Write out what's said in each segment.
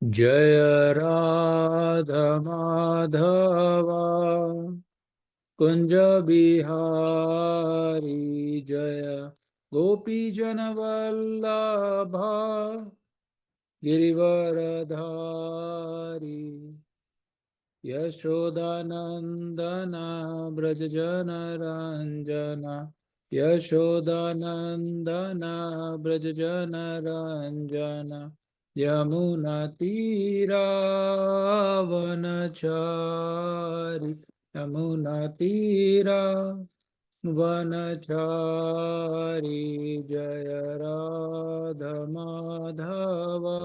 Jaya Radha Madhava Kunja Bihari Jaya Gopi Jana Vallabha Girivaradhari Yashodanandana Brajajana Ranjana Yashodanandana Brajajana Ranjana Yamuna Tira Vanachari Yamuna Tira Vanachari Jaya Radha Madhava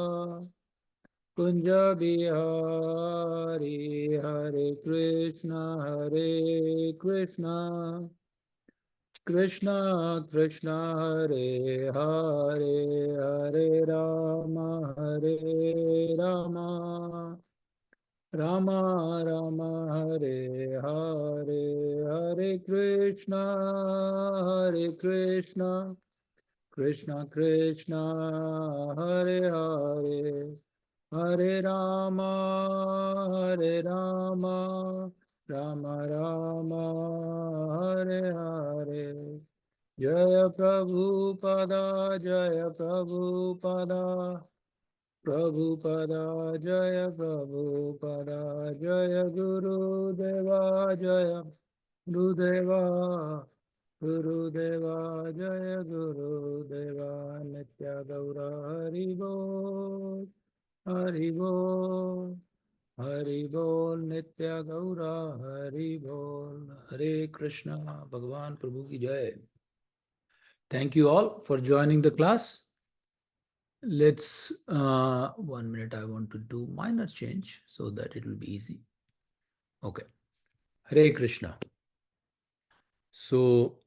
Kunja Bihari Hare Krishna Krishna Krishna Hare Hare Hare Rama Rama Rama Hare Hare Hare Krishna Krishna Krishna Hare Hare Hare Rama Rama Rama Hare Hare Jaya Prabhupada Jaya Prabhupada Prabhupada Jaya Prabhupada Jaya Guru Deva Jaya Guru Deva Guru Deva Jaya Guru Deva Nitya Gaura Hari Bol Hari Bol Hari Bol Nitya Gaura Hari Bol Hare Krishna Bhagavan Prabhu ki Jai. Thank you all for joining the class. Let's 1 minute. I want to do minor change so that it will be easy. Okay. Hare Krishna. So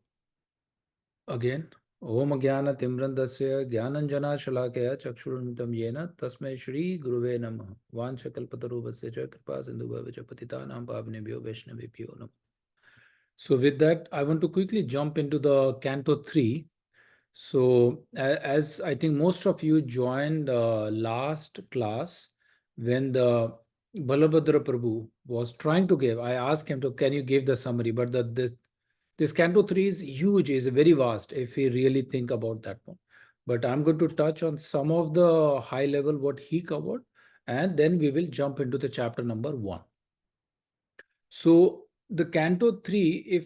again, Om Jnana Timrandasya Jnananjana Shalakaya Chakshurunmitam Yena Tasmai Shri Guruve Namah Vanchakalpatarubhasya Cha Kripa Sindhubhavacha Patitanam Pavanebhyo Vaishnavebhyo Namah. So with that, I want to quickly jump into the Canto 3. So as I think most of you joined last class when the Balabhadra Prabhu was trying to give, I asked him to, can you give the summary? But this Canto 3 is huge, is very vast if we really think about that one. But I'm going to touch on some of the high level what he covered, and then we will jump into the chapter number 1. So the Canto 3,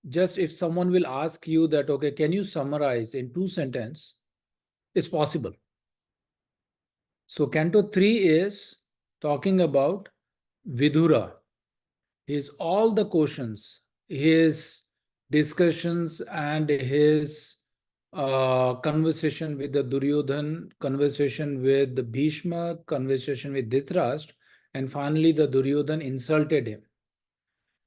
if someone will ask you that, okay, can you summarize in 2 sentences? It's possible. So Canto 3 is talking about Vidura. His all the questions, his discussions and his conversation with the Duryodhan, conversation with the Bhishma, conversation with Dhritarashtra, and finally the Duryodhan insulted him.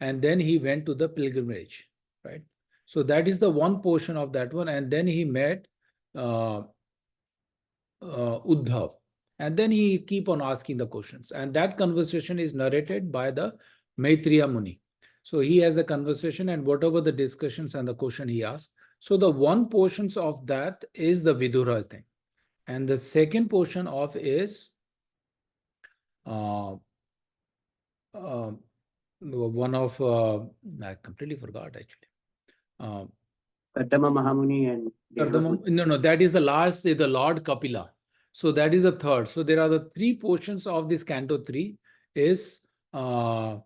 And then he went to the pilgrimage, right? So that is the one portion of that one. And then he met Uddhav. And then he keep on asking the questions. And that conversation is narrated by the Maitreya Muni. So he has the conversation and whatever the discussions and the question he asks. So the one portions of that is the Vidura thing. And the second portion of is one of, I completely forgot actually. Kaddama Mahamuni and no, that is the last, the Lord Kapila. So that is the third. So there are the 3 portions of this Canto 3 is Varaha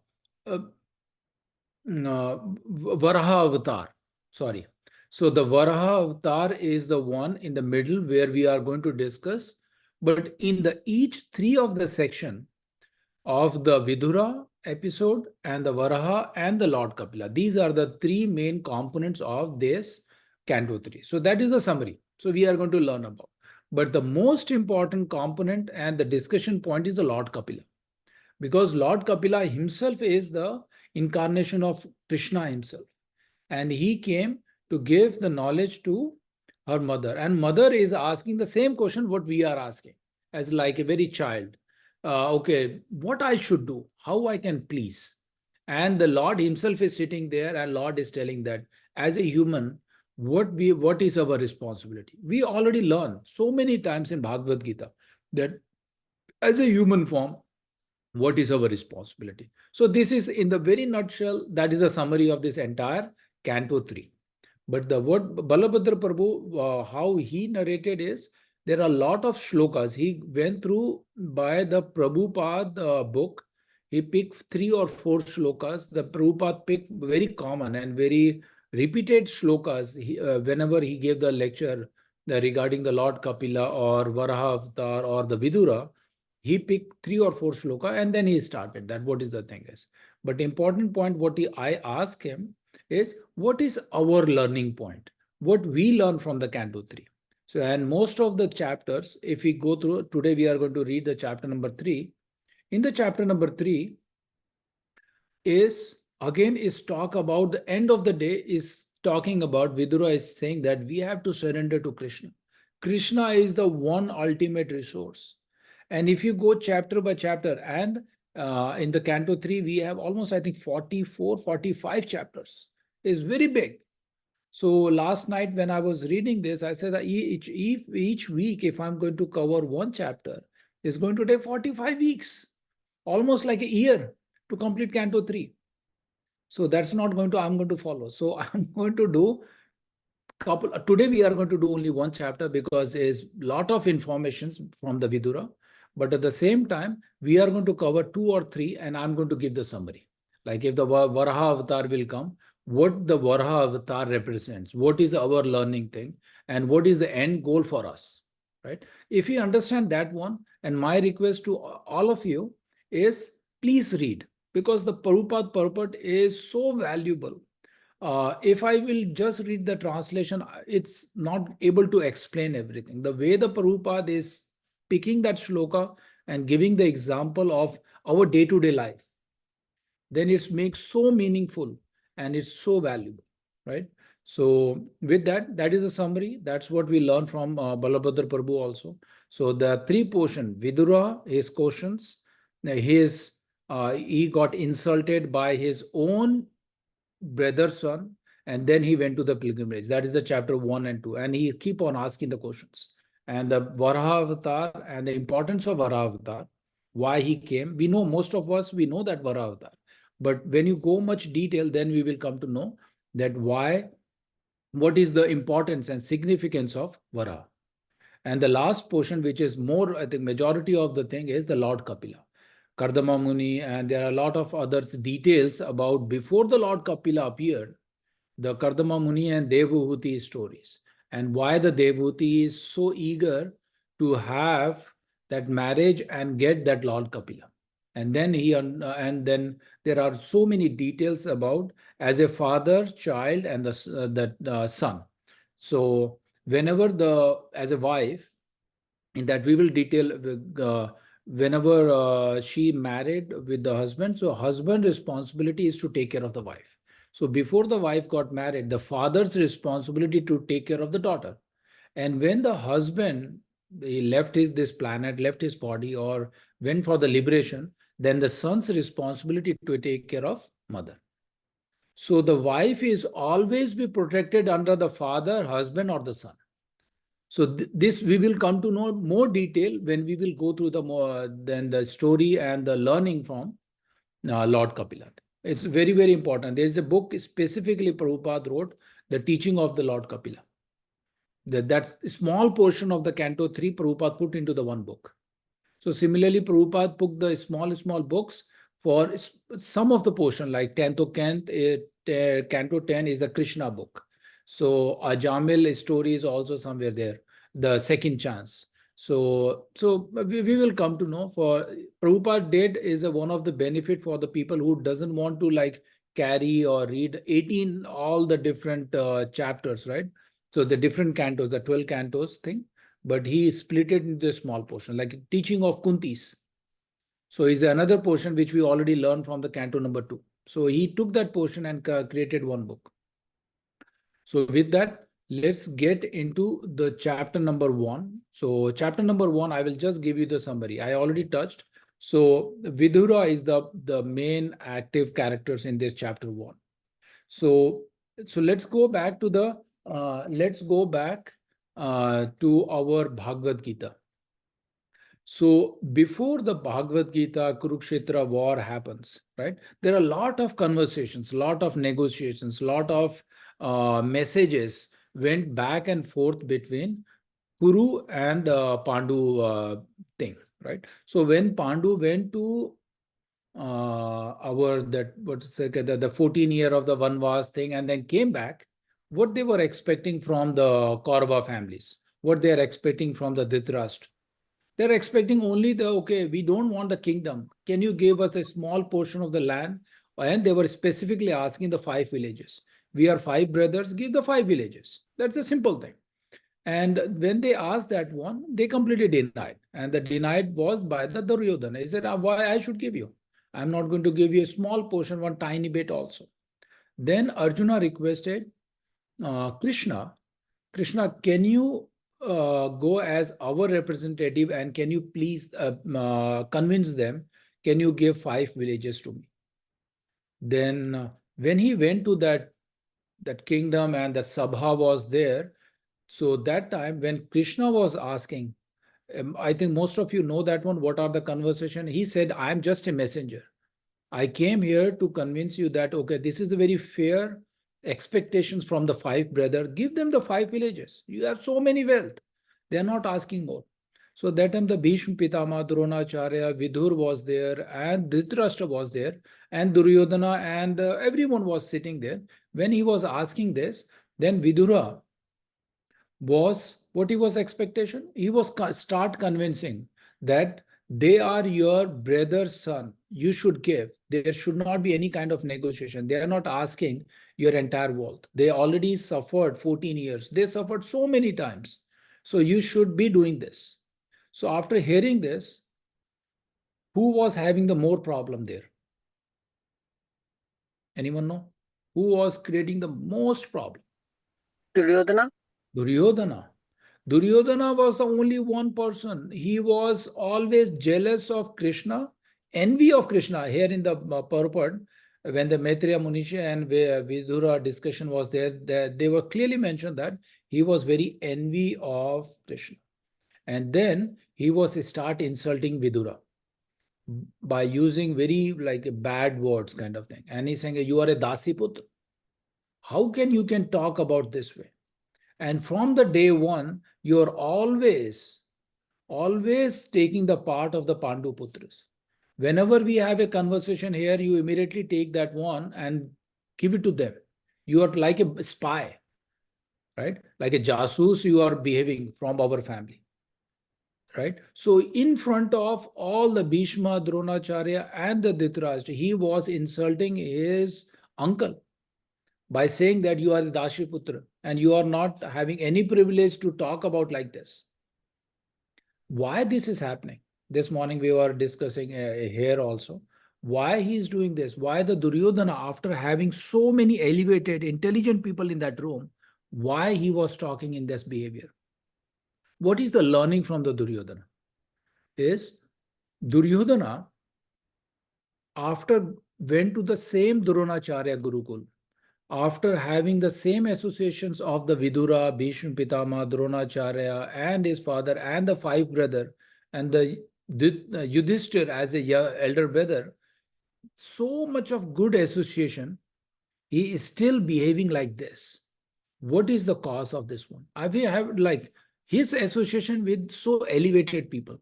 Avatar. Sorry. So the Varaha Avatar is the one in the middle where we are going to discuss. But in the each 3 of the section of the Vidura episode and the Varaha and the Lord Kapila, these are the 3 main components of this Canto 3. So that is the summary. So we are going to learn about. But the most important component and the discussion point is the Lord Kapila. Because Lord Kapila himself is the incarnation of Krishna himself. And he came to give the knowledge to her mother. And mother is asking the same question what we are asking as like a very child. Okay, what I should do, how I can please. And the Lord himself is sitting there and Lord is telling that as a human, what is our responsibility? We already learned so many times in Bhagavad Gita that as a human form, what is our responsibility? So this is, in the very nutshell, that is a summary of this entire Canto 3. But the word Balabhadra Prabhu, how he narrated is, there are a lot of shlokas. He went through by the Prabhupada book. He picked 3 or 4 shlokas. The Prabhupada picked very common and very repeated shlokas whenever he gave the lecture regarding the Lord Kapila or Varaha Avatar or the Vidura. He picked 3 or 4 shloka and then he started that. What is the thing is? But important point, I asked him is, what is our learning point? What we learn from the Canto 3? So, and most of the chapters, if we go through, today we are going to read the chapter number 3. In the chapter number 3 is talk about the end of the day, is talking about, Vidura is saying that we have to surrender to Krishna. Krishna is the one ultimate resource. And if you go chapter by chapter, and in the Canto 3, we have almost, I think, 44, 45 chapters. It's very big. So last night when I was reading this, I said that each week, if I'm going to cover one chapter, it's going to take 45 weeks, almost like a year to complete Canto 3. So that's not going to, I'm going to follow. So I'm going to do today we are going to do only one chapter because there's a lot of information from the Vidura. But at the same time, we are going to cover 2 or 3 and I'm going to give the summary. Like if the Varaha Avatar will come, what the Varaha Avatar represents, what is our learning thing, and what is the end goal for us, right? If you understand that one, and my request to all of you is, please read, because the Prabhupada purport is so valuable. If I will just read the translation, it's not able to explain everything. The way the Prabhupada is picking that shloka and giving the example of our day-to-day life, then it makes so meaningful and it's so valuable, right? So with that, that is the summary. That's what we learn from Balabhadra Prabhu also. So the 3 portion, Vidura, his questions, he got insulted by his own brother's son, and then he went to the pilgrimage. That is the chapter 1 and 2, and he keep on asking the questions. And the Varaha Avatar and the importance of Varaha Avatar, why he came. We know, most of us, we know that Varaha Avatar. But when you go much detail, then we will come to know that why, what is the importance and significance of Varaha. And the last portion, which is more, I think, majority of the thing, is the Lord Kapila. Kardama Muni, and there are a lot of others details about before the Lord Kapila appeared, the Kardama Muni and Devahuti stories, and why the Devahuti is so eager to have that marriage and get that Lord Kapila. And then and then there are so many details about as a father, child, and the son. So whenever as a wife, in that we will detail whenever she married with the husband. So husband responsibility is to take care of the wife. So before the wife got married, the father's responsibility to take care of the daughter. And when the husband, he left this planet, left his body, or went for the liberation, then the son's responsibility to take care of mother. So the wife is always be protected under the father, husband, or the son. So this we will come to know more detail when we will go through the story and the learning from Lord Kapila. It's very, very important. There is a book specifically Prabhupada wrote, The Teaching of the Lord Kapila. That small portion of the Canto 3 Prabhupada put into the one book. So similarly, Prabhupada put the small books for some of the portion, like Canto 10 is the Krishna book. So Ajamil story is also somewhere there, the second chance. So we will come to know. For Prabhupada did is one of the benefit for the people who doesn't want to like carry or read 18 all the different chapters, right? So the different cantos, the 12 cantos thing, but he split it into a small portion, like teaching of Kuntis. So is another portion which we already learned from the Canto number 2. So he took that portion and created one book. So with that, let's get into the chapter number 1. So chapter number 1, I will just give you the summary. I already touched. So Vidura is the main active characters in this chapter 1. So let's go back to the to our Bhagavad Gita. So before the Bhagavad Gita Kurukshetra war happens, right, there are a lot of conversations, a lot of negotiations, a lot of messages went back and forth between Kuru and Pandu thing, right? So when Pandu went to the 14 year of the Vanvas thing and then came back, what they were expecting from the Kaurava families, what they are expecting from the Dhritarashtra, they're expecting only okay, we don't want the kingdom. Can you give us a small portion of the land? And they were specifically asking the 5 villages. We are 5 brothers, give the 5 villages. That's a simple thing. And when they asked that one, they completely denied. And the denied was by the Duryodhana. He said, why I should give you? I'm not going to give you a small portion, one tiny bit also. Then Arjuna requested Krishna, can you go as our representative and can you please convince them, can you give 5 villages to me? Then when he went to that kingdom and that Sabha was there, so that time when Krishna was asking, I think most of you know that one, what are the conversation? He said, I'm just a messenger. I came here to convince you that, okay, this is the very fair expectations from the 5 brothers. Give them the 5 villages. You have so many wealth. They are not asking more. So that time the Bhishma Pitama, Dronacharya, Vidur was there and Dhritarashtra was there and Duryodhana and everyone was sitting there. When he was asking this, then Vidura was, what he was expectation? He was start convincing that they are your brother's son. You should give. There should not be any kind of negotiation. They are not asking your entire wealth. They already suffered 14 years. They suffered so many times. So you should be doing this. So after hearing this, who was having the more problem there? Anyone know? Who was creating the most problem? Duryodhana. Duryodhana. Duryodhana was the only one person. He was always jealous of Krishna, envy of Krishna. Here in the purport, when the Maitreya Munishi and Vidura discussion was there, they were clearly mentioned that he was very envy of Krishna. And then he was start insulting Vidura by using very like bad words kind of thing. And he's saying, you are a Dasi Putra. How can you can talk about this way? And from the day one, you're always taking the part of the Pandu Putras. Whenever we have a conversation here, you immediately take that one and give it to them. You are like a spy, right? Like a jasus, you are behaving from our family, right? So in front of all the Bhishma, Dronacharya and the Dhritarashtra, he was insulting his uncle by saying that you are the Dashiputra and you are not having any privilege to talk about like this. Why this is happening? This morning we were discussing here also. Why he is doing this? Why the Duryodhana, after having so many elevated, intelligent people in that room, why he was talking in this behavior? What is the learning from the Duryodhana? Is Duryodhana, after went to the same Dronacharya Gurukul, after having the same associations of the Vidura, Bhishma Pitama, Dronacharya and his father and the 5 brothers and the Yudhishthir as a elder brother, so much of good association, he is still behaving like this. What is the cause of this one? I have like his association with so elevated people.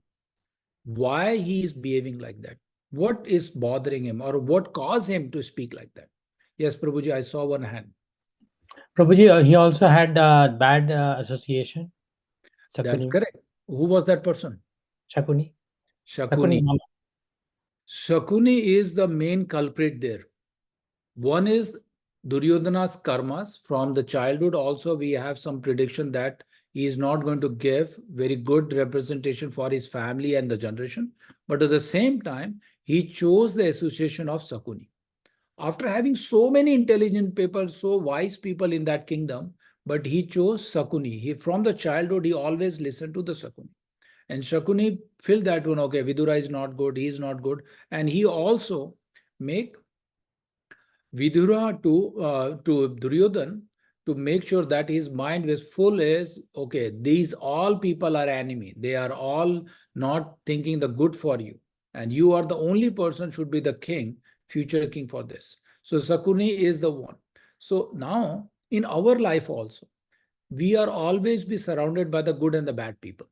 Why he is behaving like that? What is bothering him or what caused him to speak like that? Yes, Prabhuji, I saw one hand. Prabhuji, he also had bad association. That's Shakuni. correct. Who was that person? Shakuni. Shakuni. Mama. Shakuni is the main culprit there. One is Duryodhana's karmas. From the childhood also we have some prediction that he is not going to give very good representation for his family and the generation. But at the same time, he chose the association of Shakuni. After having so many intelligent people, so wise people in that kingdom, but he chose Shakuni. From the childhood, he always listened to the Shakuni. And Shakuni felt that one, okay, Vidura is not good, he is not good. And he also make Vidura to Duryodhan to make sure that his mind is full is, okay, these all people are enemy. They are all not thinking the good for you. And you are the only person should be the king, future king for this. So Sakuni is the one. So now in our life also, we are always be surrounded by the good and the bad people.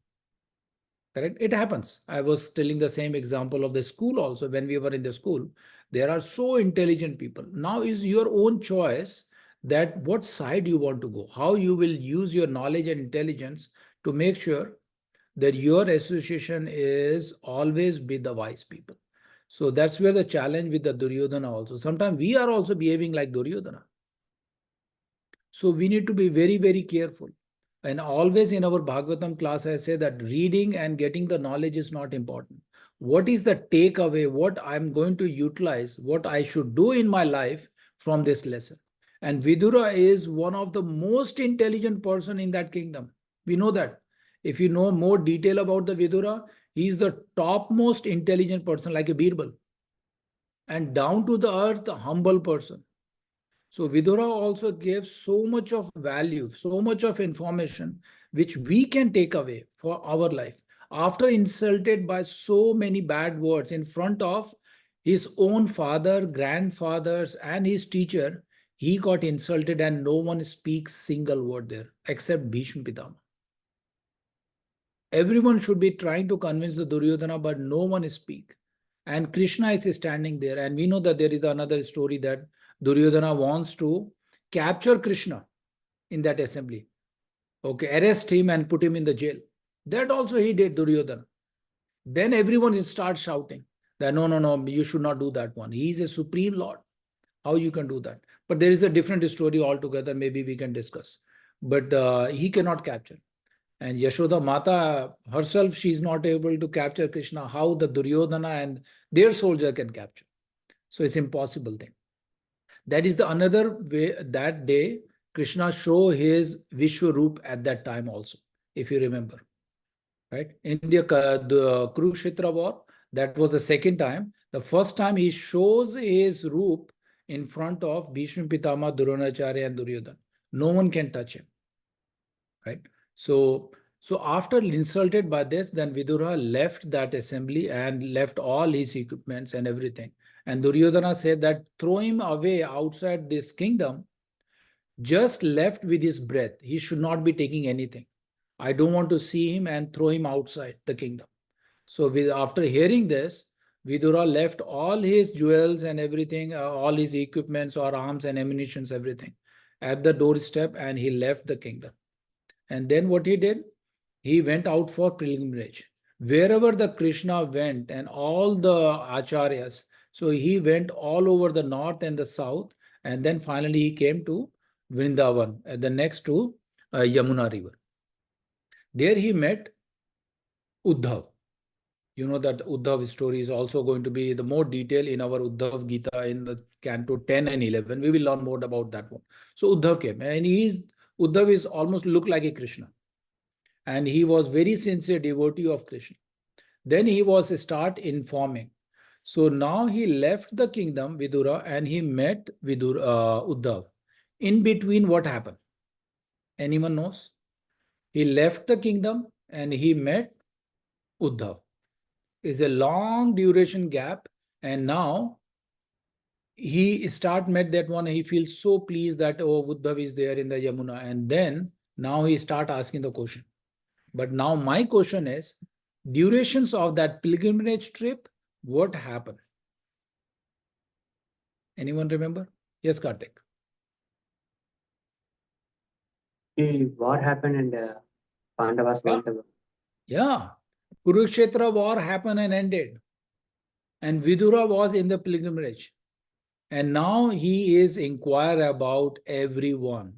Correct? It happens. I was telling the same example of the school also. When we were in the school, there are so intelligent people. Now is your own choice that what side you want to go, how you will use your knowledge and intelligence to make sure that your association is always with the wise people. So that's where the challenge with the Duryodhana also. Sometimes we are also behaving like Duryodhana. So we need to be very, very careful. And always in our Bhagavatam class, I say that reading and getting the knowledge is not important. What is the takeaway? What I'm going to utilize, what I should do in my life from this lesson? And Vidura is one of the most intelligent person in that kingdom. We know that. If you know more detail about the Vidura, he is the topmost intelligent person, like a Birbal. And down to the earth, a humble person. So Vidura also gives so much of value, so much of information, which we can take away for our life. After insulted by so many bad words in front of his own father, grandfathers, and his teacher, he got insulted and no one speaks single word there except Bhishma Pitama. Everyone should be trying to convince the Duryodhana, but no one speak. And Krishna is standing there. And we know that there is another story that Duryodhana wants to capture Krishna in that assembly. Okay, arrest him and put him in the jail. That also he did, Duryodhana. Then everyone starts shouting that no, you should not do that one. He is a supreme lord. How you can do that? But there is a different story altogether. Maybe we can discuss. But he cannot capture. And Yashoda Mata herself, she is not able to capture Krishna. How the Duryodhana and their soldier can capture? So it's impossible thing. That is the another way. That day, Krishna show his Vishwaroop at that time also, if you remember. Right? In the Kurukshetra war, that was the second time. The first time he shows his roop in front of Bhishma Pitama, Dronacharya and Duryodhana. No one can touch him. Right? So after insulted by this, then Vidura left that assembly and left all his equipments and everything. And Duryodhana said that throw him away outside this kingdom, just left with his breath. He should not be taking anything. I don't want to see him, and throw him outside the kingdom. So after hearing this, Vidura left all his jewels and everything, all his equipments or arms and ammunitions, everything at the doorstep, and he left the kingdom. And then what he did? He went out for pilgrimage. Wherever the Krishna went and all the acharyas, so he went all over the north and the south, and then finally he came to Vrindavan, the next to Yamuna river. There he met Uddhav. You know that Uddhav story is also going to be the more detail in our Uddhav Gita in the Canto 10 and 11. We will learn more about that one. So Uddhav came, and Uddhav is almost look like a Krishna. And he was very sincere devotee of Krishna. Then he was start informing. So now he left the kingdom, Vidura, and he met Uddhav. In between, what happened? Anyone knows? He left the kingdom and he met Uddhav. It's a long duration gap, and now he met that one. He feels so pleased that Uddhav is there in the Yamuna, and then now he start asking the question. But now my question is, durations of that pilgrimage trip, what happened? Anyone remember? Yes, Karthik. The war happened and Pandavas went away. Yeah. Kurukshetra war happened and ended. And Vidura was in the pilgrimage. And now he is inquire about everyone.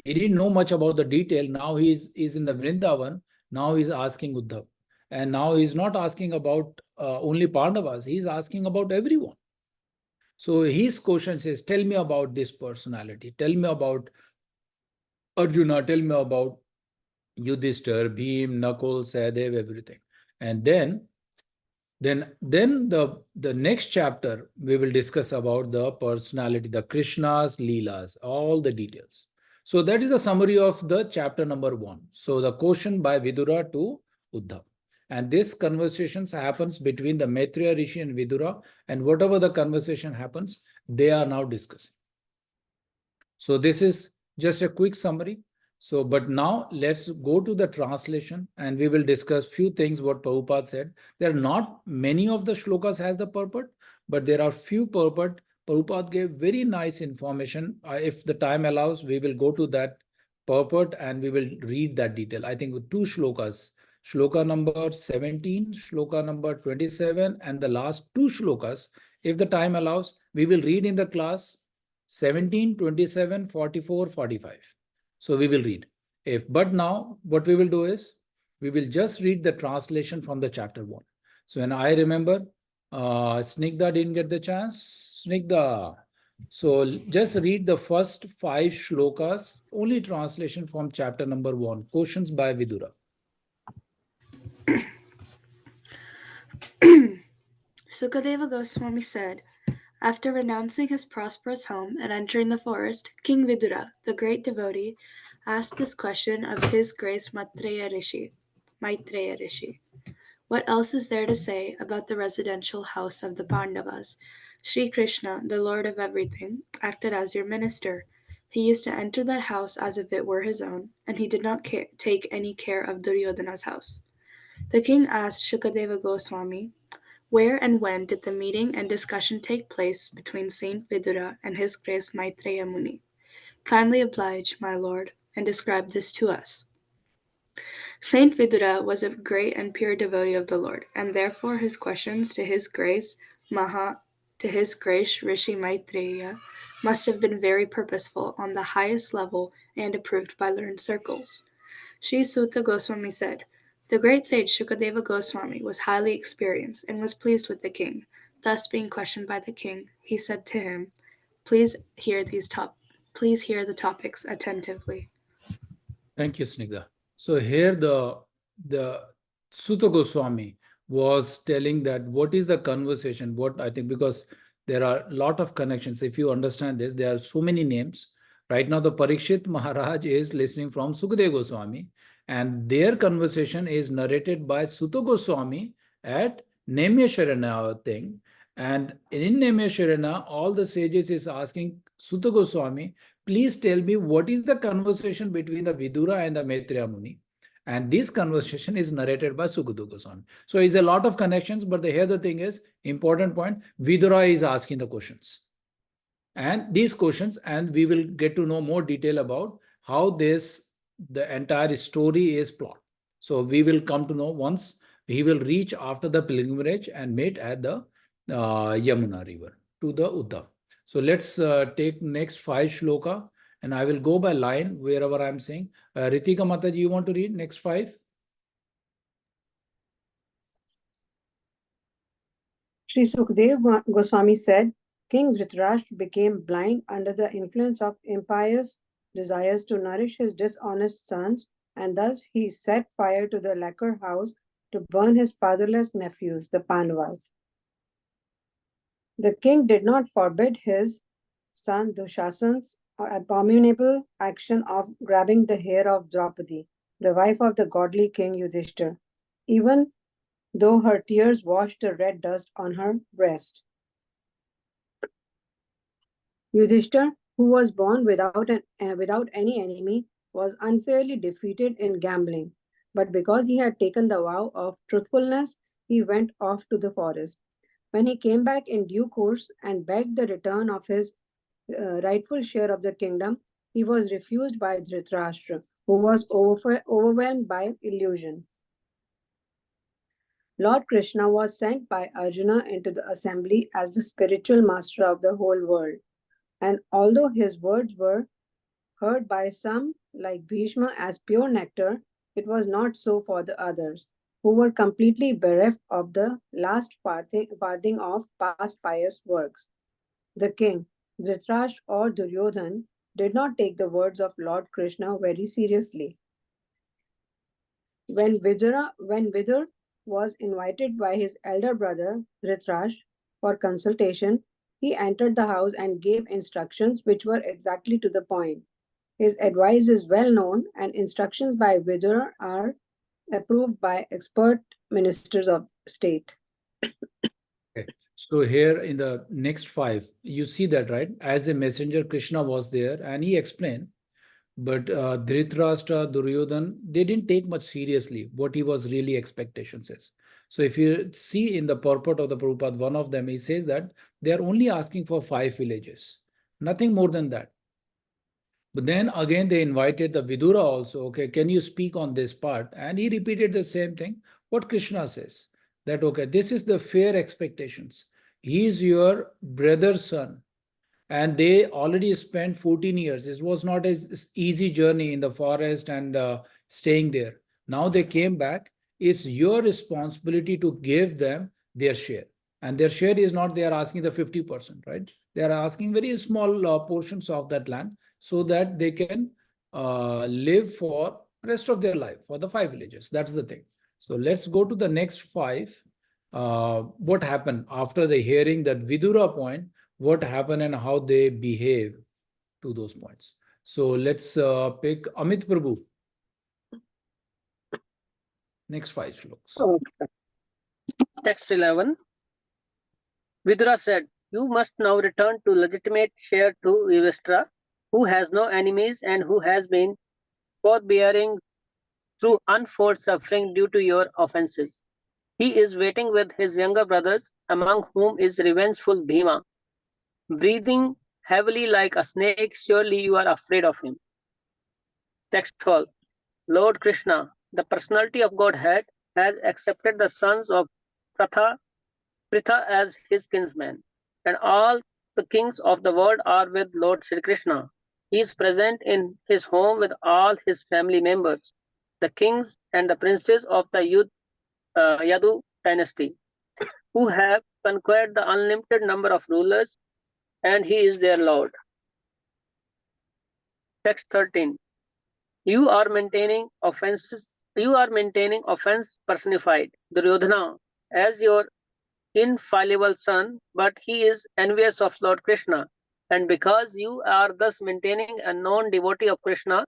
He didn't know much about the detail. Now he is in the Vrindavan. Now he's asking Uddhav. And now he's not asking about only Pandavas. He's asking about everyone. So his question says, tell me about this personality. Tell me about Arjuna. Tell me about Yudhishthir, Bhim, Nakul, Sahadev, everything. And then the next chapter, we will discuss about the personality, the Krishna's Leelas, all the details. So that is the summary of the chapter number 1. So the question by Vidura to Uddhav. And this conversations happens between the Maitreya Ṛṣi and Vidura, and whatever the conversation happens, they are now discussing. So this is just a quick summary. So, but now let's go to the translation and we will discuss few things what Prabhupada said. There are not many of the shlokas has the purport, but there are few purport. Prabhupada gave very nice information. If the time allows, we will go to that purport and we will read that detail. I think with 2 shlokas, shloka number 17, shloka number 27, and the last 2 shlokas, if the time allows, we will read in the class 17, 27, 44, 45. So we will read. But now what we will do is, we will just read the translation from the chapter 1. So when I remember, Snigdha didn't get the chance. Snigdha. So just read the first 5 shlokas, only translation from chapter number 1. Questions by Vidura. Sukadeva Goswami said, after renouncing his prosperous home and entering the forest, King Vidura, the great devotee, asked this question of His Grace Maitreya Ṛṣi. What else is there to say about the residential house of the Pandavas? Sri Krishna, the Lord of everything, acted as your minister. He used to enter that house as if it were his own, and he did not take any care of Duryodhana's house. The king asked Shukadeva Goswami, where and when did the meeting and discussion take place between Saint Vidura and His Grace Maitreya Muni? Kindly oblige, my lord, and describe this to us. Saint Vidura was a great and pure devotee of the Lord, and therefore his questions to His Grace Ṛṣi Maitreya must have been very purposeful, on the highest level, and approved by learned circles. Sri Suta Goswami said, the great sage Shukadeva Goswami was highly experienced and was pleased with the king. Thus, being questioned by the king, he said to him, please hear the topics attentively. Thank you, Snigdha. So here the Suta Goswami was telling that what is the conversation, what I think, because there are a lot of connections. If you understand this, there are so many names. Right now, the Parikshit Maharaj is listening from Sukadeva Goswami, and their conversation is narrated by Suta Goswami at Nemyasharana thing. And in Nemyasharana, all the sages is asking Suta Goswami, please tell me what is the conversation between the Vidura and the Maitreya Muni. And this conversation is narrated by Sukadeva Goswami. So it's a lot of connections, but here the thing is, important point, Vidura is asking the questions. And these questions, and we will get to know more detail about how the entire story is plot. So we will come to know once he will reach after the pilgrimage and meet at the Yamuna river to the Uddhav. So let's take next 5 shloka, and I will go by line wherever I'm saying. Ritika Mataji, you want to read next 5? Sri Sukadeva Goswami said, King Dhritarashtra became blind under the influence of impious desires to nourish his dishonest sons, and thus he set fire to the lacquer house to burn his fatherless nephews, the Pandavas. The king did not forbid his son Dushasan's abominable action of grabbing the hair of Draupadi, the wife of the godly king Yudhishthir, even though her tears washed the red dust on her breast. Yudhishthir, who was born without any enemy, was unfairly defeated in gambling, but because he had taken the vow of truthfulness, he went off to the forest. When he came back in due course and begged the return of his rightful share of the kingdom, he was refused by Dhritarashtra, who was overwhelmed by illusion. Lord Krishna was sent by Arjuna into the assembly as the spiritual master of the whole world. And although his words were heard by some, like Bhishma, as pure nectar, it was not so for the others, who were completely bereft of the last farthing of past pious works. The king, Dhritarashtra or Duryodhan, did not take the words of Lord Krishna very seriously. When Vidur was invited by his elder brother Dhritarashtra for consultation, he entered the house and gave instructions which were exactly to the point. His advice is well known, and instructions by Vidura are approved by expert ministers of state. Okay. So here in the next 5, you see that, right? As a messenger, Krishna was there and he explained, but Dhritarashtra, Duryodhan, they didn't take much seriously what he was really expectations is. So if you see in the purport of the Prabhupada, one of them, he says that they are only asking for 5 villages, nothing more than that. But then again, they invited the Vidura also. Okay, can you speak on this part? And he repeated the same thing. What Krishna says that, okay, this is the fair expectations. He is your brother's son. And they already spent 14 years. It was not an easy journey in the forest and staying there. Now they came back. It's your responsibility to give them their share. And their share is not they are asking the 50%, right? They are asking very small portions of that land so that they can live for rest of their life for the 5 villages. That's the thing. So let's go to the next 5. What happened after the hearing that Vidura point, what happened and how they behave to those points. So let's pick Amit Prabhu. Next 5 slokas. Okay. Text 11. Vidura said, "You must now return to legitimate share to Yudhishthira, who has no enemies and who has been forbearing through untold suffering due to your offenses. He is waiting with his younger brothers, among whom is revengeful Bhima. Breathing heavily like a snake, surely you are afraid of him." Text 12. Lord Krishna, the personality of Godhead, has accepted the sons of Pritha as his kinsmen, and all the kings of the world are with Lord Shri Krishna. He is present in his home with all his family members, the kings and the princes of the Yadu dynasty, who have conquered the unlimited number of rulers, and he is their Lord. Text 13. You are maintaining offense personified, Duryodhana, as your infallible son, but he is envious of Lord Krishna. And because you are thus maintaining a non-devotee of Krishna,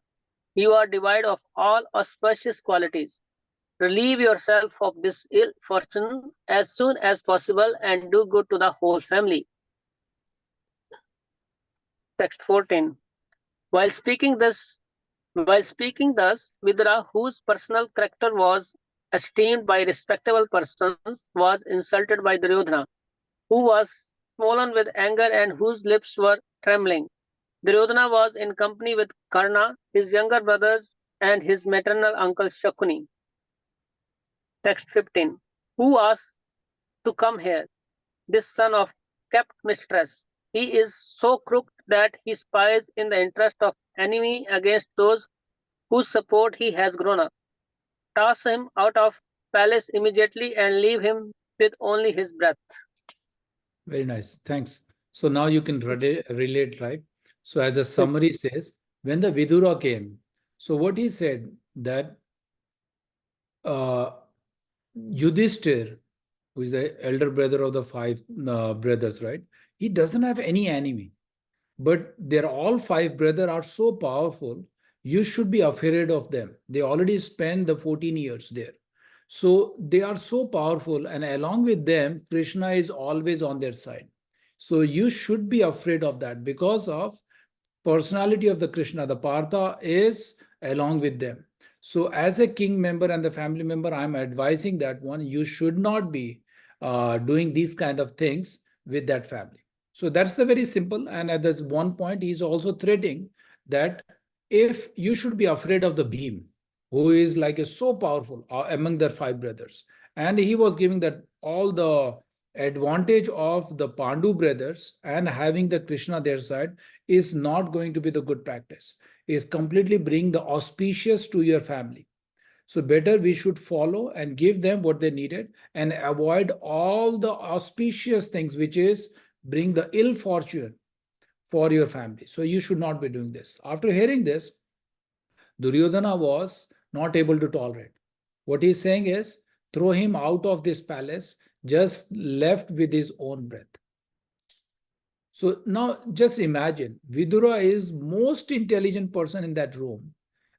you are devoid of all auspicious qualities. Relieve yourself of this ill fortune as soon as possible and do good to the whole family. Text 14. While speaking thus, Vidura, whose personal character was esteemed by respectable persons, was insulted by Duryodhana, who was swollen with anger and whose lips were trembling. Duryodhana was in company with Karna, his younger brothers, and his maternal uncle Shakuni. Text 15. Who asked to come here? This son of kept mistress. He is so crooked that he spies in the interest of enemy against those whose support he has grown up. Toss him out of palace immediately and leave him with only his breath. Very nice. Thanks. So now you can relate, right? So as the summary says, when the Vidura came, so what he said that Yudhishthir, who is the elder brother of the 5 brothers, right? He doesn't have any enemy, but they're all 5 brothers are so powerful. You should be afraid of them. They already spent the 14 years there. So they are so powerful, and along with them, Krishna is always on their side. So you should be afraid of that because of personality of the Krishna. The Partha is along with them. So as a king member and the family member, I'm advising that one, you should not be doing these kind of things with that family. So that's the very simple. And at this one point, he's also threatening that if you should be afraid of the Bhim, who is like a so powerful among their 5 brothers. And he was giving that all the advantage of the Pandu brothers and having the Krishna their side is not going to be the good practice. Is completely bring the auspicious to your family. So better we should follow and give them what they needed and avoid all the auspicious things, which is bring the ill fortune for your family. So you should not be doing this. After hearing this, Duryodhana was not able to tolerate. What he's saying is, throw him out of this palace, just left with his own breath. So now just imagine, Vidura is most intelligent person in that room,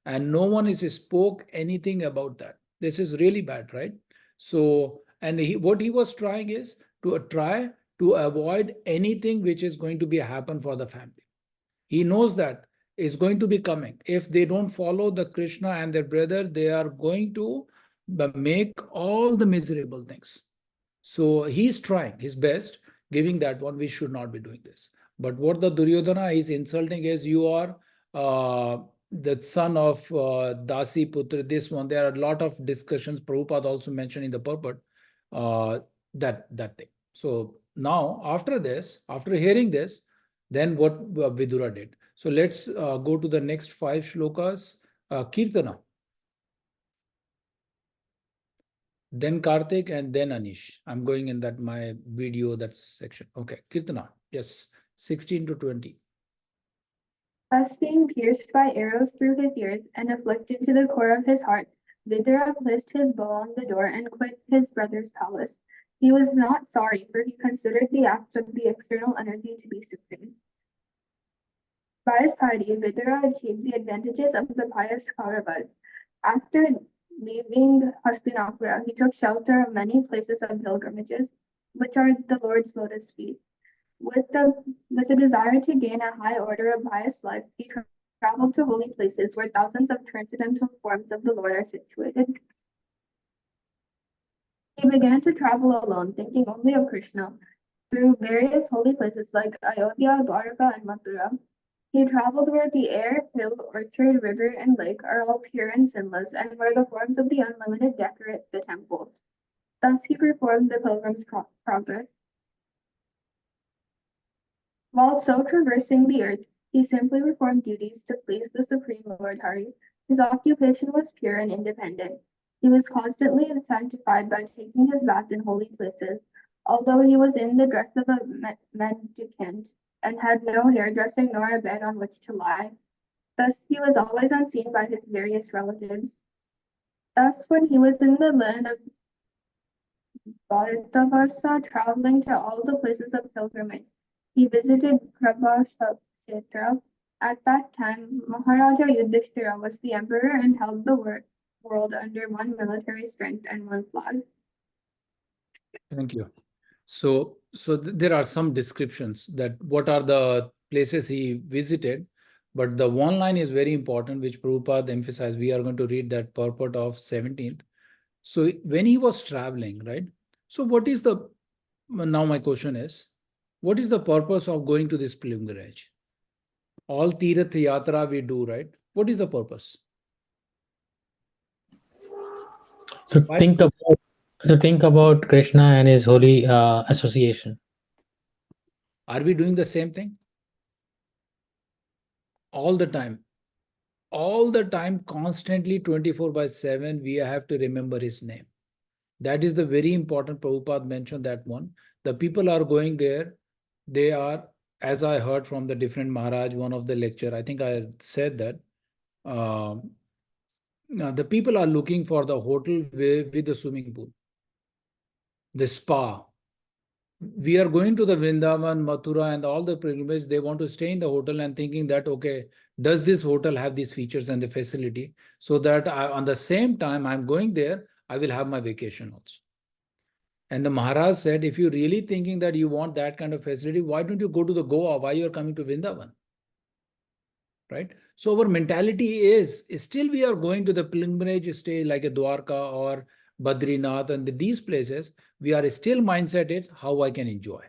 and no one is spoke anything about that. This is really bad, right? So, and what he was trying is to try to avoid anything which is going to be happen for the family. He knows that is going to be coming. If they don't follow the Krishna and their brother, they are going to make all the miserable things. So he's trying his best, giving that one, we should not be doing this. But what the Duryodhana is insulting is, you are the son of Dasi Putra, this one. There are a lot of discussions. Prabhupada also mentioned in the purport that thing. So now after this, after hearing this, then what Vidura did. So let's go to the next 5 shlokas. Kirtana. Then Karthik and then Anish. I'm going in that my video, that section. Okay, Kirtana. Yes, 16 to 20. Thus being pierced by arrows through his ears and afflicted to the core of his heart, Vidura placed his bow on the door and quit his brother's palace. He was not sorry, for he considered the acts of the external energy to be supreme. By his piety, Vidura achieved the advantages of the pious Kauravas. After leaving Hastinapura, he took shelter of many places of pilgrimages, which are the Lord's lotus feet. With the desire to gain a high order of pious life, he traveled to holy places where thousands of transcendental forms of the Lord are situated. He began to travel alone, thinking only of Krishna, through various holy places like Ayodhya, Dwarka, and Mathura. He traveled where the air, hill, orchard, river, and lake are all pure and sinless, and where the forms of the unlimited decorate the temples. Thus he performed the pilgrim's progress. While so traversing the earth, he simply performed duties to please the Supreme Lord Hari. His occupation was pure and independent. He was constantly sanctified by taking his bath in holy places, although he was in the dress of a mendicant and had no hairdressing nor a bed on which to lie. Thus he was always unseen by his various relatives. Thus, when he was in the land of Bharatavarsha, traveling to all the places of pilgrimage, he visited Prabhakshetra. At that time, Maharaja Yudhishthira was the emperor and held the world under one military strength and one flag. Thank you. So there are some descriptions that what are the places he visited, but the one line is very important, which Prabhupada emphasized. We are going to read that purport of 17th. So when he was traveling, right? So what is the, now my question is, what is the purpose of going to this pilgrimage? All Tirath Yatra we do, right? What is the purpose? So think about Krishna and his holy association. Are we doing the same thing? All the time. All the time, constantly, 24/7, we have to remember his name. That is the very important. Prabhupada mentioned that one. The people are going there. They are, as I heard from the different Maharaj, one of the lecture, I think I said that, the people are looking for the hotel with the swimming pool, the spa. We are going to the Vrindavan, Mathura, and all the pilgrimages. They want to stay in the hotel and thinking that, okay, does this hotel have these features and the facility, so that on the same time I'm going there, I will have my vacation also. And the Maharaj said, if you're really thinking that you want that kind of facility, why don't you go to the Goa? Why you're coming to Vrindavan? Right? So our mentality is still we are going to the pilgrimage stay like a Dwarka or Badrinath, and these places, we are still mindset is how I can enjoy.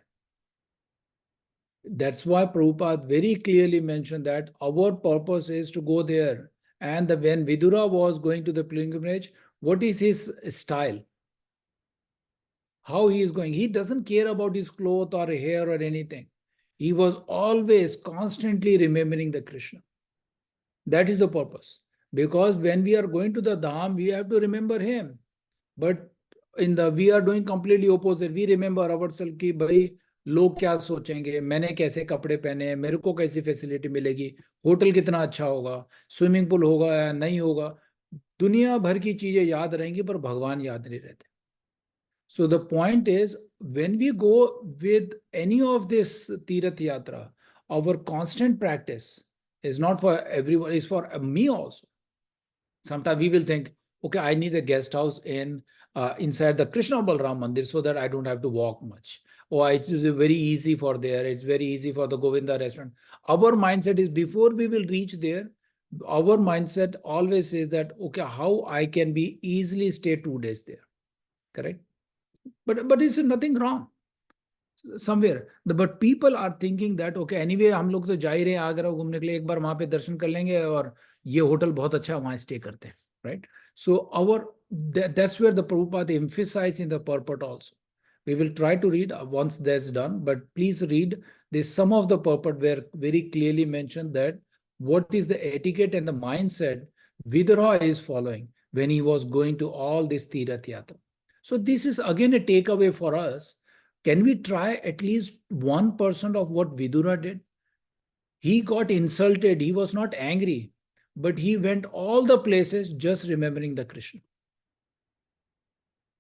That's why Prabhupada very clearly mentioned that our purpose is to go there. And when Vidura was going to the pilgrimage, what is his style? How he is going? He doesn't care about his clothes or hair or anything. He was always constantly remembering the Krishna. That is the purpose. Because when we are going to the Dham, we have to remember him. But we are doing completely opposite. We remember ourselves कि भाई लोग क्या सोचेंगे, मैंने कैसे कपड़े पहने, मेरे को कैसी फैसिलिटी मिलेगी, होटल कितना अच्छा होगा, स्विमिंग पूल होगा या नहीं होगा, दुनिया भर की चीजें याद रहेंगी पर भगवान याद नहीं रहते. So the point is, when we go with any of this Tirath Yatra, our constant practice is not for everyone, it's for me also. Sometimes we will think, okay, I need a guest house inside the Krishna Balram Mandir so that I don't have to walk much. Or it's very easy for there, it's very easy for the Govinda restaurant. Our mindset is before we will reach there, our mindset always says that, okay, how I can be easily stay 2 days there. Correct? But it's nothing wrong somewhere. But people are thinking that, okay, anyway, हम लोग तो जा ही रहे हैं आगरा घूमने के लिए, एक बार वहां पे दर्शन कर लेंगे और ये होटल बहुत अच्छा है, वहां स्टे करते हैं, right? So that's where the Prabhupada emphasized in the purport also. We will try to read once that's done, but please read this. Some of the purport were very clearly mentioned that what is the etiquette and the mindset Vidura is following when he was going to all this Tirath Yatra. So this is again a takeaway for us. Can we try at least 1% of what Vidura did? He got insulted. He was not angry, but he went all the places just remembering the Krishna.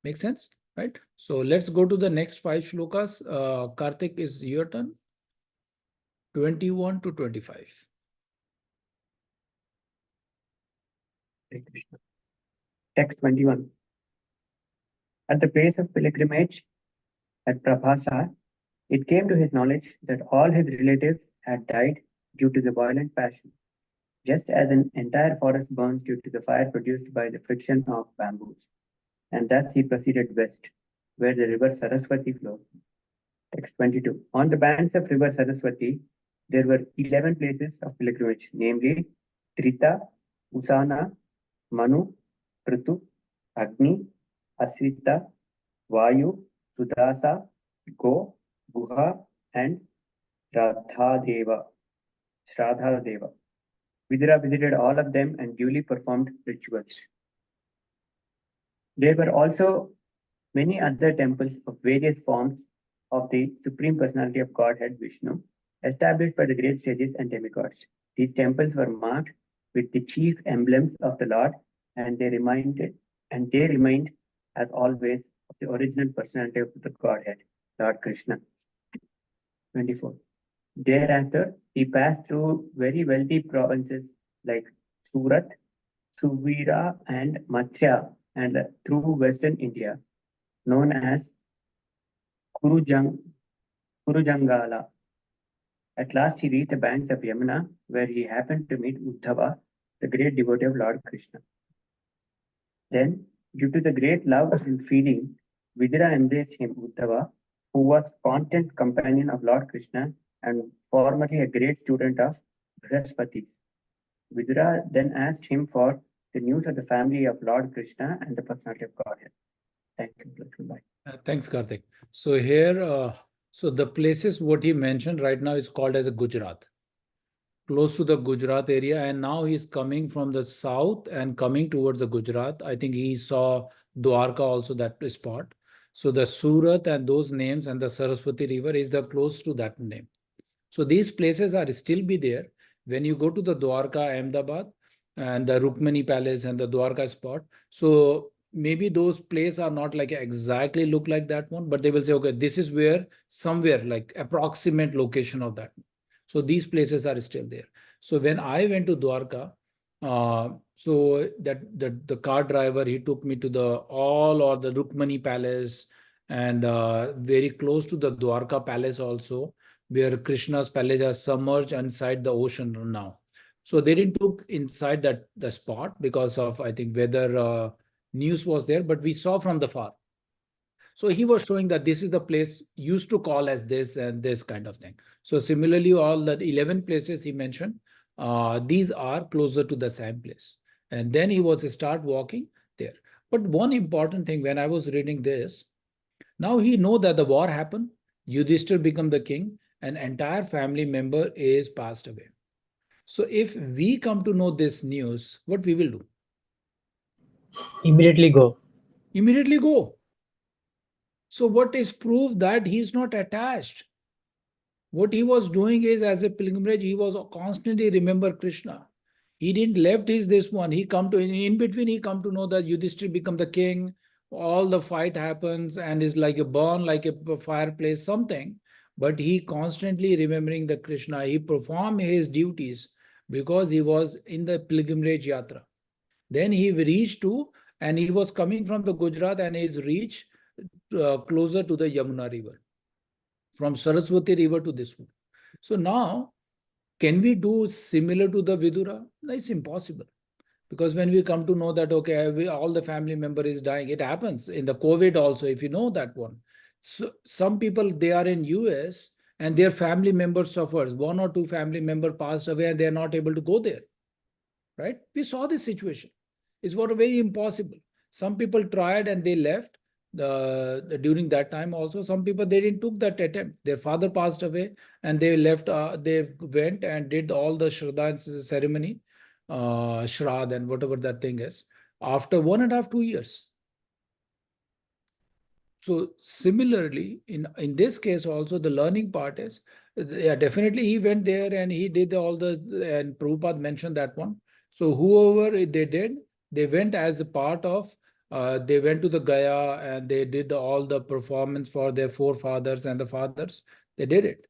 Make sense? Right? So let's go to the next 5 shlokas. Karthik, is your turn. 21 to 25. Hare Krishna. Text 21. At the place of pilgrimage at Prabhasa, it came to his knowledge that all his relatives had died due to the violent passion, just as an entire forest burns due to the fire produced by the friction of bamboos. And thus he proceeded west, where the river Saraswati flows. Text 22. On the banks of river Saraswati, there were 11 places of pilgrimage, namely Trita, Usana, Manu, Ritu, Agni, Asrita, Vayu, Sudasa, Go, Guha, and Shraddha Deva. Vidura visited all of them and duly performed rituals. There were also many other temples of various forms of the Supreme Personality of Godhead Vishnu, established by the great sages and demigods. These temples were marked with the chief emblems of the Lord, and they remained as always of the original personality of the Godhead, Lord Krishna. 24. Thereafter, he passed through very wealthy provinces like Surat, Suvira, and Matsya, and through western India, known as Kurujangala. At last, he reached the banks of Yamuna, where he happened to meet Uddhava, the great devotee of Lord Krishna. Then, due to the great love and feeling, Vidura embraced him, Uddhava, who was constant companion of Lord Krishna and formerly a great student of Brihaspati. Vidura then asked him for the news of the family of Lord Krishna and the personality of Godhead. Thank you. Thanks, Karthik. So here, so the places what he mentioned right now is called as a Gujarat, close to the Gujarat area, and now he's coming from the south and coming towards the Gujarat. I think he saw Dwarka also, that spot. So the Surat and those names and the Saraswati River is the close to that name. So these places are still be there. When you go to the Dwarka, Ahmedabad, and the Rukmani Palace and the Dwarka spot, so maybe those places are not like exactly look like that one, but they will say, okay, this is where somewhere like approximate location of that. So these places are still there. So when I went to Dwarka, so that the car driver, he took me to the Rukmani Palace, and very close to the Dwarka Palace also, where Krishna's palace is submerged inside the ocean now. So they didn't took inside the spot because of, I think, weather news was there, but we saw from the far. So he was showing that this is the place used to call as this and this kind of thing. So similarly, all the 11 places he mentioned, these are closer to the same place. And then he was start walking there. But one important thing, when I was reading this, now he know that the war happened, Yudhishthir become the king, an entire family member is passed away. So if we come to know this news, what we will do? Immediately go. Immediately go. So what is proof that he is not attached? What he was doing is, as a pilgrimage, he was constantly remember Krishna. He didn't left his this one. He come to, in between, he come to know that Yudhishthir become the king. all the fight happens and is like a burn, like a fireplace, something. But he constantly remembering the Krishna. He performed his duties because he was in the pilgrimage yatra. Then he reached to, and he was coming from the Gujarat, and he's reached closer to the Yamuna river, from Saraswati river to this one. So now, can we do similar to the Vidura? No, it's impossible. Because when we come to know that, okay, all the family member is dying, it happens in the COVID also, if you know that one. So some people, they are in US and their family member suffers. One or two family member passed away and they are not able to go there, right? We saw this situation. It's what very impossible. Some people tried and they left. During that time also, some people, they didn't took that attempt. Their father passed away and they left. They went and did all the Shraddha ceremony, Shrad and whatever that thing is, after 1.5 2 years. So similarly, in this case also, the learning part is, yeah, definitely he went there and he did all the, and Prabhupada mentioned that one. So whoever they did, they went as a part of, they went to the Gaya and they did all the performance for their forefathers and the fathers. They did it.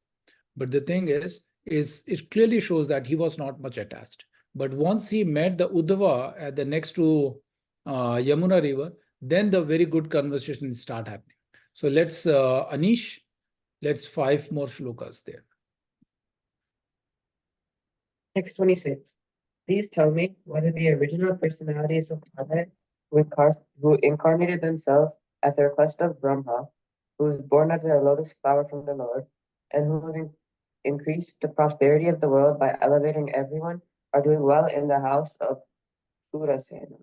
But the thing is it clearly shows that he was not much attached. But once he met the Uddhava at the next to Yamuna river, then the very good conversation start happening. So let's, Anish, let's 5 more shlokas there. Text 26. Please tell me whether the original personalities of Godhead who incarnated themselves at the request of Brahma, who was born as a lotus flower from the Lord, and who increased the prosperity of the world by elevating everyone, are doing well in the house of Surasena.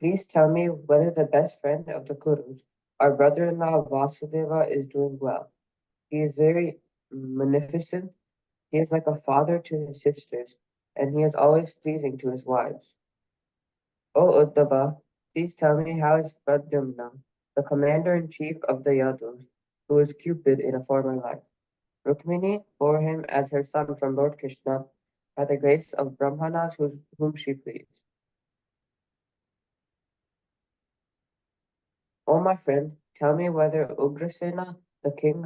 Please tell me whether the best friend of the Kurus, our brother-in-law Vasudeva, is doing well. He is very magnificent. He is like a father to his sisters, and he is always pleasing to his wives. O Uddhava, please tell me how is Pradyumna, the commander-in-chief of the Yadus, who is Cupid in a former life. Rukmini bore him as her son from Lord Krishna by the grace of Brahmanas whom she pleased. O my friend, tell me whether Ugrasena, the king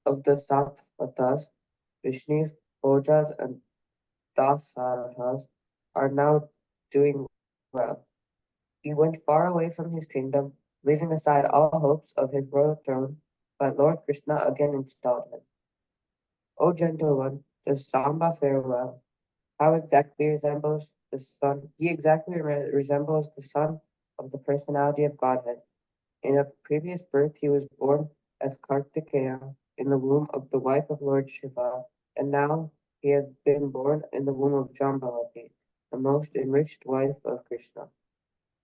of the Sattvatas, Vishnus, Ojas, and Dasarathas, are now doing well. He went far away from his kingdom, leaving aside all hopes of his royal throne, but Lord Krishna again installed him. O gentle one, does Samba fare well? How exactly resembles the son? He exactly resembles the son of the personality of Godhead. In a previous birth, he was born as Kartikeya in the womb of the wife of Lord Shiva, and now he has been born in the womb of Jambavati, the most enriched wife of Krishna.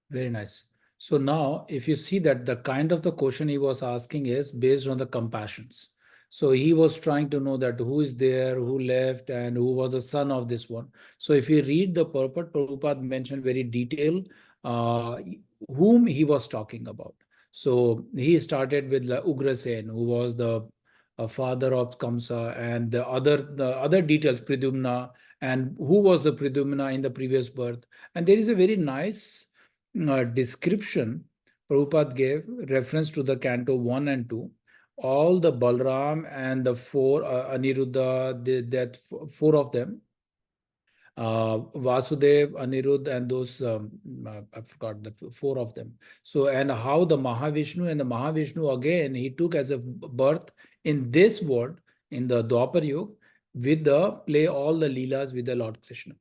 Very nice. So now, if you see that the kind of the question he was asking is based on the compassions. So he was trying to know that who is there, who left, and who was the son of this one. So if you read the purport, Prabhupada mentioned very detailed whom he was talking about. So he started with Ugrasen, who was the father of Kamsa, and the other details, Pridumna, and who was the Pridumna in the previous birth. And there is a very nice description Prabhupada gave reference to the Canto 1 and 2. All the Balram and the 4 Aniruddha, that 4 of them, Vasudev, Aniruddha, and those, I forgot the 4 of them. So, and how the Mahavishnu and the Mahavishnu again, he took as a birth in this world, in the Dwapar Yuga, with the play all the Leelas with the Lord Krishna.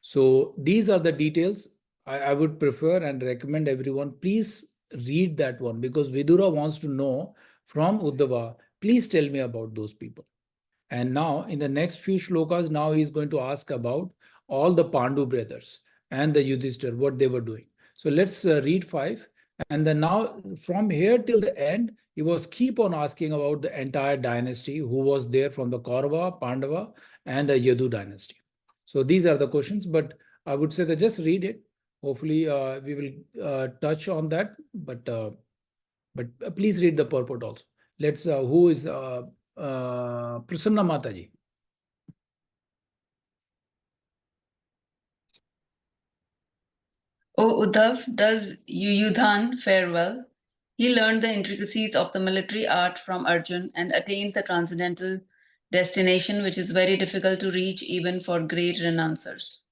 So these are the details. I would prefer and recommend everyone, please read that one, because Vidura wants to know from Uddhava, please tell me about those people. And now in the next few shlokas, now he is going to ask about all the Pandu brothers and the Yudhishthira, what they were doing. So let's read 5. And then now from here till the end, he was keep on asking about the entire dynasty who was there from the Kaurava, Pandava, and the Yadu dynasty. So these are the questions, but I would say that just read it. Hopefully we will touch on that, but please read the purport also. Let's, who is Prasanna Mataji? O Uddhav, does Yuyudhan fare well? He learned the intricacies of the military art from Arjun and attained the transcendental destination, which is very difficult to reach even for great renouncers.